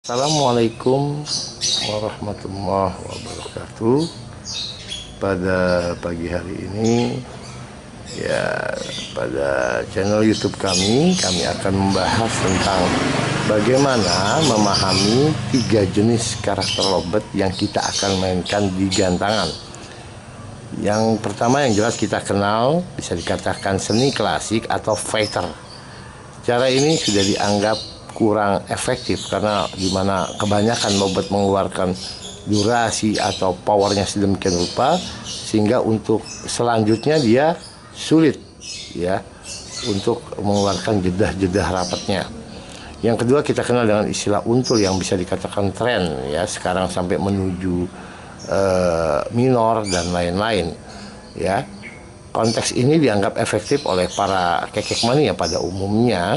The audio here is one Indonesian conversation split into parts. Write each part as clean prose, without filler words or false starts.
Assalamualaikum warahmatullahi wabarakatuh. Pada pagi hari ini pada channel YouTube kami akan membahas tentang bagaimana memahami 3 jenis karakter lobet yang kita akan mainkan di gantangan. Yang pertama yang jelas kita kenal bisa dikatakan seni klasik atau fighter. Cara ini sudah dianggap kurang efektif karena dimana kebanyakan lobet mengeluarkan durasi atau powernya sedemikian rupa sehingga untuk selanjutnya dia sulit untuk mengeluarkan jedah-jedah rapatnya. Yang kedua kita kenal dengan istilah untul yang bisa dikatakan tren sekarang sampai menuju minor dan lain-lain Konteks ini dianggap efektif oleh para kekek mania pada umumnya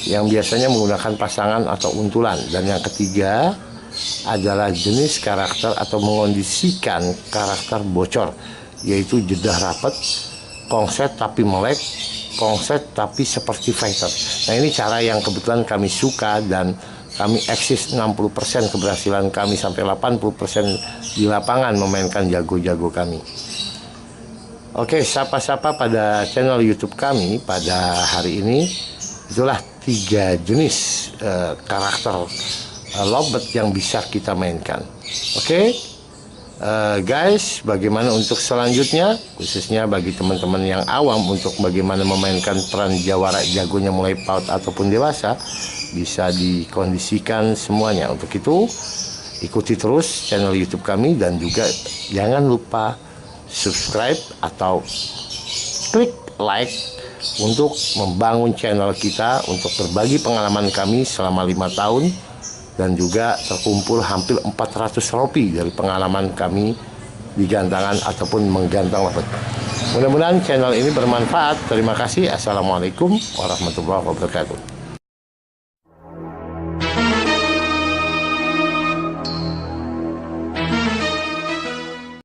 yang biasanya menggunakan pasangan atau untulan. Dan yang ketiga adalah jenis karakter atau mengondisikan karakter bocor, yaitu jedah rapat, kongset tapi melek, kongset tapi seperti fighter. Nah, ini cara yang kebetulan kami suka dan kami eksis 60% keberhasilan kami sampai 80% di lapangan memainkan jago-jago kami. Oke, sapa-sapa pada channel YouTube kami pada hari ini. Itulah 3 jenis karakter lobet yang bisa kita mainkan. Oke, guys, bagaimana untuk selanjutnya, khususnya bagi teman-teman yang awam untuk bagaimana memainkan peran jawara jagonya mulai PAUD ataupun dewasa, bisa dikondisikan semuanya. Untuk itu ikuti terus channel YouTube kami dan juga jangan lupa subscribe atau klik like untuk membangun channel kita, untuk berbagi pengalaman kami selama 5 tahun dan juga terkumpul hampir 400 trofi dari pengalaman kami di gantangan ataupun menggantang lobet. Mudah-mudahan channel ini bermanfaat. Terima kasih. Assalamualaikum warahmatullahi wabarakatuh.